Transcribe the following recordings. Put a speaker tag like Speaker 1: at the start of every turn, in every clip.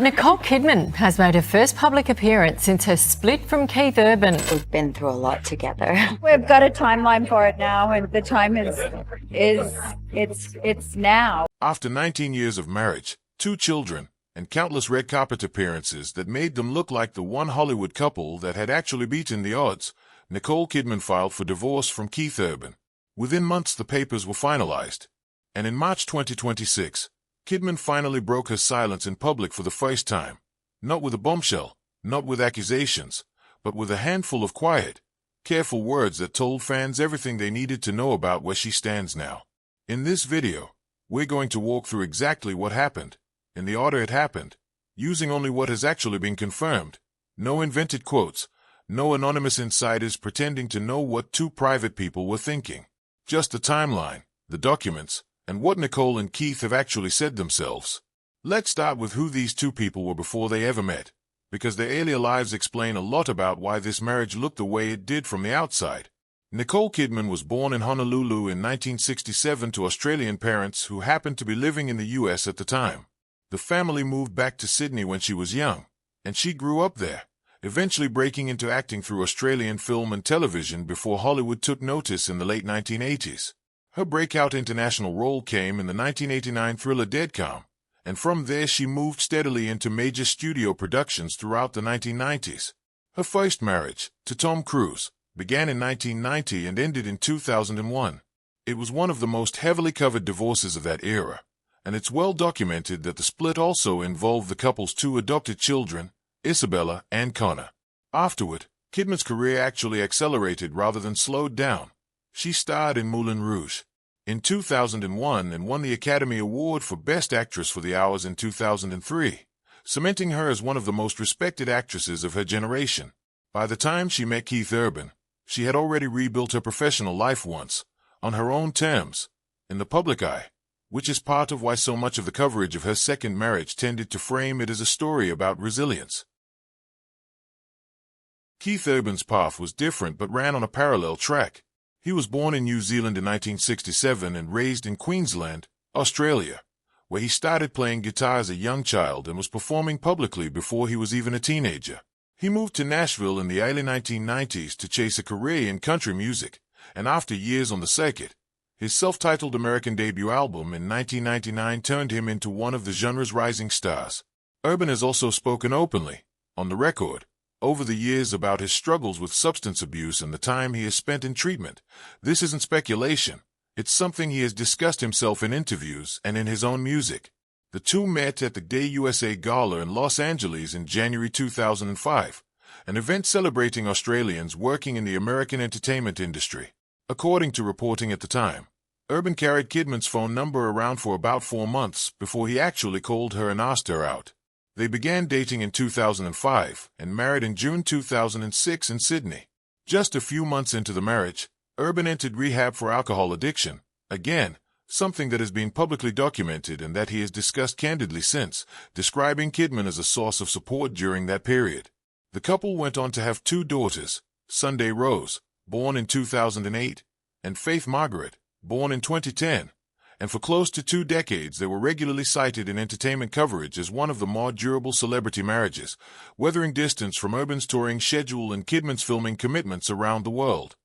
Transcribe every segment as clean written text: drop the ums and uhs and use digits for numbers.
Speaker 1: Nicole Kidman has made her first public appearance since her split from Keith Urban.
Speaker 2: We've been through a lot together.
Speaker 3: We've got a timeline for it now, and the time it's now.
Speaker 4: After 19 years of marriage, 2 children, and countless red carpet appearances that made them look like the one Hollywood couple that had actually beaten the odds, Nicole Kidman filed for divorce from Keith Urban. Within months the papers were finalized, and in March 2026, Kidman finally broke her silence in public for the first time, not with a bombshell, not with accusations, but with a handful of quiet, careful words that told fans everything they needed to know about where she stands now. In this video, we're going to walk through exactly what happened, in the order it happened, using only what has actually been confirmed. No invented quotes, no anonymous insiders pretending to know what 2 private people were thinking. Just the timeline, the documents, and what Nicole and Keith have actually said themselves. Let's start with who these 2 people were before they ever met, because their earlier lives explain a lot about why this marriage looked the way it did from the outside. Nicole Kidman was born in Honolulu in 1967 to Australian parents who happened to be living in the US at the time. The family moved back to Sydney when she was young, and she grew up there, eventually breaking into acting through Australian film and television before Hollywood took notice in the late 1980s. Her breakout international role came in the 1989 thriller Dead Calm, and from there she moved steadily into major studio productions throughout the 1990s. Her first marriage, to Tom Cruise, began in 1990 and ended in 2001. It was one of the most heavily covered divorces of that era, and it's well documented that the split also involved the couple's 2 adopted children, Isabella and Connor. Afterward, Kidman's career actually accelerated rather than slowed down. She starred in Moulin Rouge in 2001 and won the Academy Award for Best Actress for The Hours in 2003, cementing her as one of the most respected actresses of her generation. By the time she met Keith Urban, she had already rebuilt her professional life once, on her own terms, in the public eye, which is part of why so much of the coverage of her second marriage tended to frame it as a story about resilience. Keith Urban's path was different but ran on a parallel track. He was born in New Zealand in 1967 and raised in Queensland, Australia, where he started playing guitar as a young child and was performing publicly before he was even a teenager. He moved to Nashville in the early 1990s to chase a career in country music, and after years on the circuit, his self-titled American debut album in 1999 turned him into one of the genre's rising stars. Urban has also spoken openly, on the record, over the years about his struggles with substance abuse and the time he has spent in treatment. This isn't speculation. It's something he has discussed himself in interviews and in his own music. The 2 met at the Day USA Gala in Los Angeles in January 2005, an event celebrating Australians working in the American entertainment industry. According to reporting at the time, Urban carried Kidman's phone number around for about 4 months before he actually called her and asked her out. They began dating in 2005 and married in June 2006 in Sydney. Just a few months into the marriage, Urban entered rehab for alcohol addiction, again, something that has been publicly documented and that he has discussed candidly since, describing Kidman as a source of support during that period. The couple went on to have 2 daughters, Sunday Rose, born in 2008, and Faith Margaret, born in 2010. And for close to 2 decades they were regularly cited in entertainment coverage as one of the more durable celebrity marriages, weathering distance from Urban's touring schedule and Kidman's filming commitments around the world.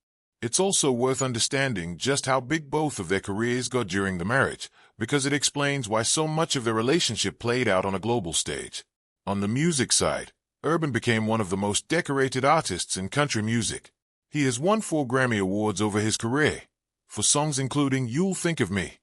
Speaker 4: It's also worth understanding just how big both of their careers got during the marriage, because it explains why so much of their relationship played out on a global stage. On the music side, Urban became one of the most decorated artists in country music. He has won 4 Grammy Awards over his career, for songs including You'll Think of Me,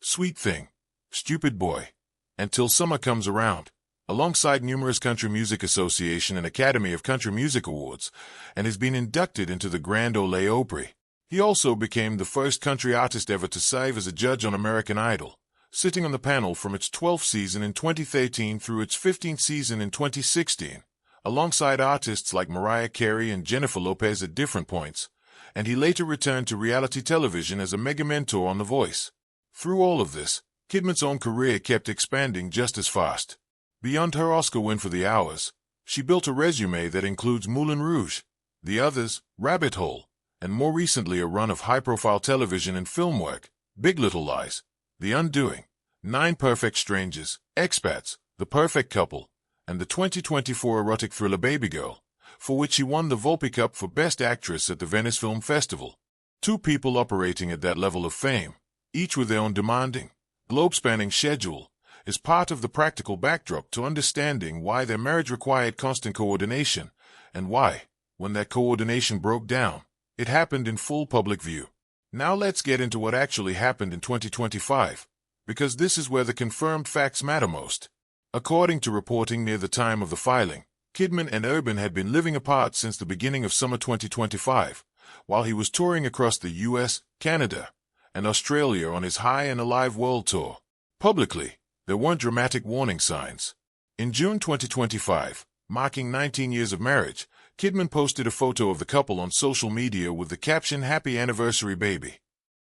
Speaker 4: Sweet Thing, Stupid Boy, and Till Summer Comes Around, alongside numerous Country Music Association and Academy of Country Music Awards, and has been inducted into the Grand Ole Opry. He also became the first country artist ever to serve as a judge on American Idol, sitting on the panel from its 12th season in 2013 through its 15th season in 2016, alongside artists like Mariah Carey and Jennifer Lopez at different points, and he later returned to reality television as a mega mentor on The Voice. Through all of this, Kidman's own career kept expanding just as fast. Beyond her Oscar win for The Hours, she built a resume that includes Moulin Rouge, The Others, Rabbit Hole, and more recently a run of high-profile television and film work, Big Little Lies, The Undoing, Nine Perfect Strangers, Expats, The Perfect Couple, and the 2024 erotic thriller Baby Girl, for which she won the Volpi Cup for Best Actress at the Venice Film Festival. Two people operating at that level of fame, each with their own demanding, globe-spanning schedule, is part of the practical backdrop to understanding why their marriage required constant coordination, and why, when that coordination broke down, it happened in full public view. Now let's get into what actually happened in 2025, because this is where the confirmed facts matter most. According to reporting near the time of the filing, Kidman and Urban had been living apart since the beginning of summer 2025, while he was touring across the US, Canada, and Australia on his High and Alive World Tour. Publicly, there weren't dramatic warning signs. In June 2025, marking 19 years of marriage, Kidman posted a photo of the couple on social media with the caption "Happy Anniversary, Baby."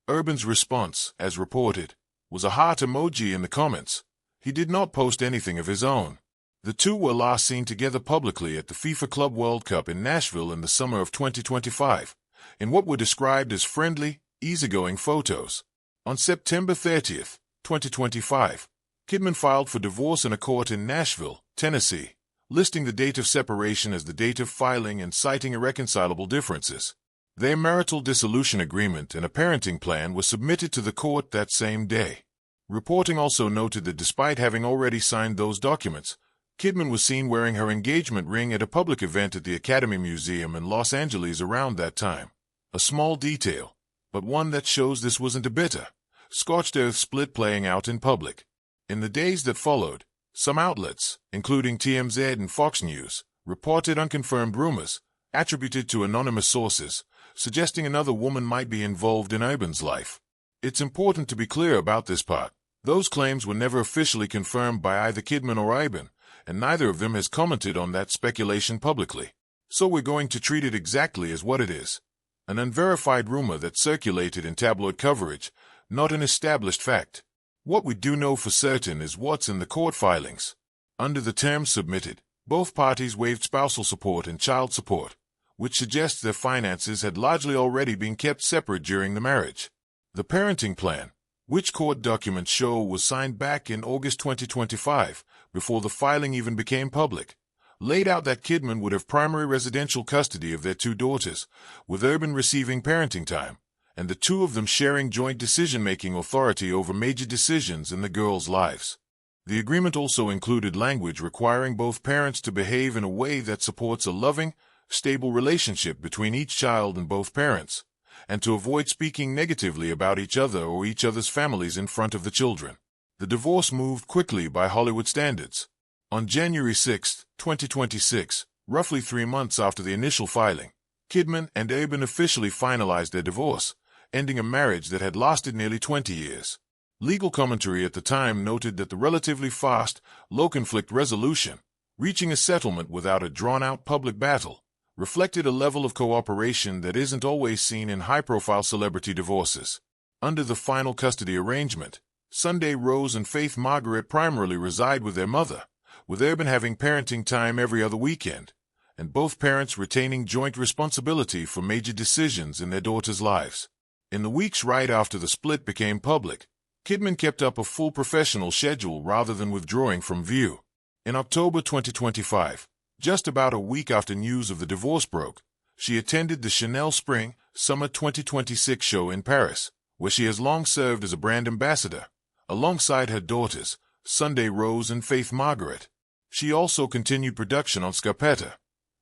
Speaker 4: Urban's response, as reported, was a heart emoji in the comments. He did not post anything of his own. The two were last seen together publicly at the FIFA Club World Cup in Nashville in the summer of 2025, in what were described as friendly, easygoing photos. On September 30th, 2025, Kidman filed for divorce in a court in Nashville, Tennessee, listing the date of separation as the date of filing and citing irreconcilable differences. Their marital dissolution agreement and a parenting plan were submitted to the court that same day. Reporting also noted that despite having already signed those documents, Kidman was seen wearing her engagement ring at a public event at the Academy Museum in Los Angeles around that time. A small detail, but one that shows this wasn't a bitter, scorched earth split playing out in public. In the days that followed, some outlets, including TMZ and Fox News, reported unconfirmed rumors, attributed to anonymous sources, suggesting another woman might be involved in Urban's life. It's important to be clear about this part. Those claims were never officially confirmed by either Kidman or Urban, and neither of them has commented on that speculation publicly. So we're going to treat it exactly as what it is. An unverified rumor that circulated in tabloid coverage, not an established fact. What we do know for certain is what's in the court filings. Under the terms submitted, both parties waived spousal support and child support, which suggests their finances had largely already been kept separate during the marriage. The parenting plan, which court documents show was signed back in August 2025, before the filing even became public, laid out that Kidman would have primary residential custody of their two daughters, with Urban receiving parenting time, and the two of them sharing joint decision-making authority over major decisions in the girls' lives. The agreement also included language requiring both parents to behave in a way that supports a loving, stable relationship between each child and both parents, and to avoid speaking negatively about each other or each other's families in front of the children. The divorce moved quickly by Hollywood standards. On January 6, 2026, roughly 3 months after the initial filing, Kidman and Urban officially finalized their divorce, ending a marriage that had lasted nearly 20 years. Legal commentary at the time noted that the relatively fast, low-conflict resolution, reaching a settlement without a drawn-out public battle, reflected a level of cooperation that isn't always seen in high-profile celebrity divorces. Under the final custody arrangement, Sunday Rose and Faith Margaret primarily reside with their mother, with Urban having parenting time every other weekend, and both parents retaining joint responsibility for major decisions in their daughters' lives. In the weeks right after the split became public, Kidman kept up a full professional schedule rather than withdrawing from view. In October 2025, just about a week after news of the divorce broke, she attended the Chanel Spring/Summer 2026 show in Paris, where she has long served as a brand ambassador, alongside her daughters, Sunday Rose and Faith Margaret. She also continued production on Scarpetta,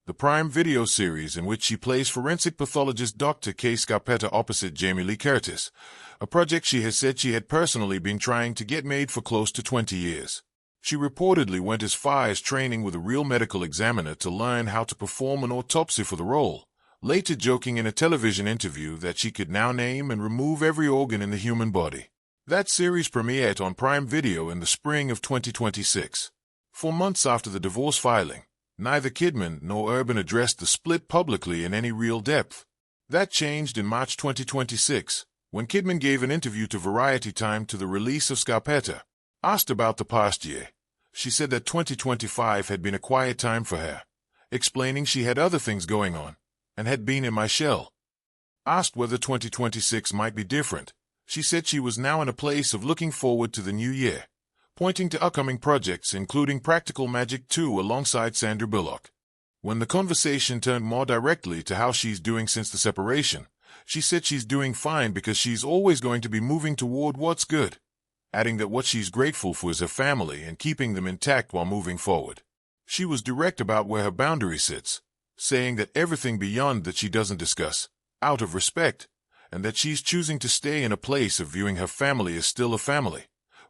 Speaker 4: the Prime Video series in which she plays forensic pathologist Dr. Kay Scarpetta opposite Jamie Lee Curtis, a project she has said she had personally been trying to get made for close to 20 years. She reportedly went as far as training with a real medical examiner to learn how to perform an autopsy for the role, later joking in a television interview that she could now name and remove every organ in the human body. That series premiered on Prime Video in the spring of 2026. 4 months after the divorce filing, neither Kidman nor Urban addressed the split publicly in any real depth. That changed in March 2026, when Kidman gave an interview to Variety Time to the release of Scarpetta. Asked about the past year, she said that 2025 had been a quiet time for her, explaining she had other things going on, and had been in my shell. Asked whether 2026 might be different, she said she was now in a place of looking forward to the new year, pointing to upcoming projects including Practical Magic 2 alongside Sandra Bullock. When the conversation turned more directly to how she's doing since the separation, she said she's doing fine because she's always going to be moving toward what's good, adding that what she's grateful for is her family and keeping them intact while moving forward. She was direct about where her boundary sits, saying that everything beyond that she doesn't discuss, out of respect, and that she's choosing to stay in a place of viewing her family as still a family,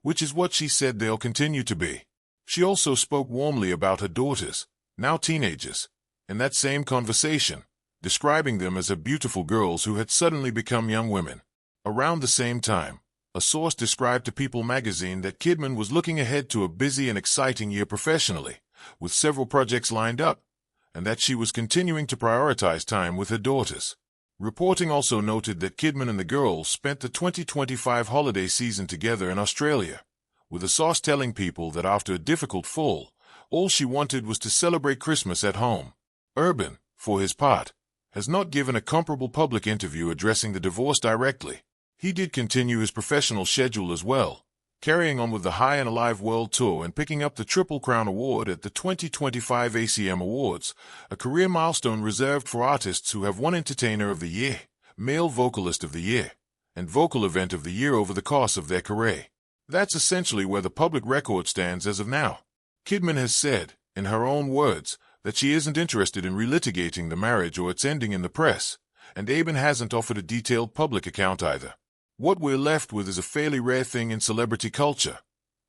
Speaker 4: which is what she said they'll continue to be. She also spoke warmly about her daughters, now teenagers, in that same conversation, describing them as her beautiful girls who had suddenly become young women. Around the same time, a source described to People magazine that Kidman was looking ahead to a busy and exciting year professionally, with several projects lined up, and that she was continuing to prioritize time with her daughters. Reporting also noted that Kidman and the girls spent the 2025 holiday season together in Australia, with the source telling People that after a difficult fall, all she wanted was to celebrate Christmas at home. Urban, for his part, has not given a comparable public interview addressing the divorce directly. He did continue his professional schedule as well, carrying on with the High and Alive World Tour and picking up the Triple Crown Award at the 2025 ACM Awards, a career milestone reserved for artists who have won Entertainer of the Year, Male Vocalist of the Year, and Vocal Event of the Year over the course of their career. That's essentially where the public record stands as of now. Kidman has said, in her own words, that she isn't interested in relitigating the marriage or its ending in the press, and Aben hasn't offered a detailed public account either. What we're left with is a fairly rare thing in celebrity culture,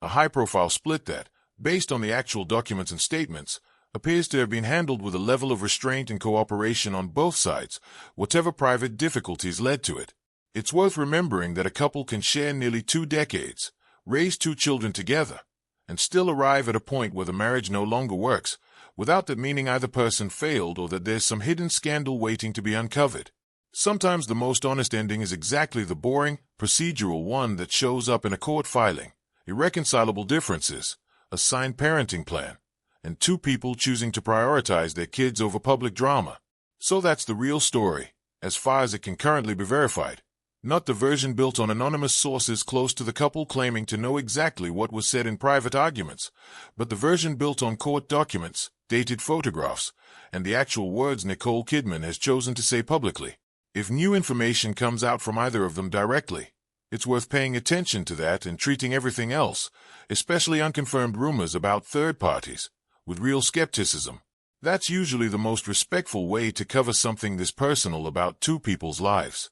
Speaker 4: a high-profile split that, based on the actual documents and statements, appears to have been handled with a level of restraint and cooperation on both sides, whatever private difficulties led to it. It's worth remembering that a couple can share nearly 2 decades, raise 2 children together, and still arrive at a point where the marriage no longer works, without that meaning either person failed or that there's some hidden scandal waiting to be uncovered. Sometimes the most honest ending is exactly the boring, procedural one that shows up in a court filing, irreconcilable differences, a signed parenting plan, and 2 people choosing to prioritize their kids over public drama. So that's the real story, as far as it can currently be verified, not the version built on anonymous sources close to the couple claiming to know exactly what was said in private arguments, but the version built on court documents, dated photographs, and the actual words Nicole Kidman has chosen to say publicly. If new information comes out from either of them directly, it's worth paying attention to that and treating everything else, especially unconfirmed rumors about third parties, with real skepticism. That's usually the most respectful way to cover something this personal about 2 people's lives.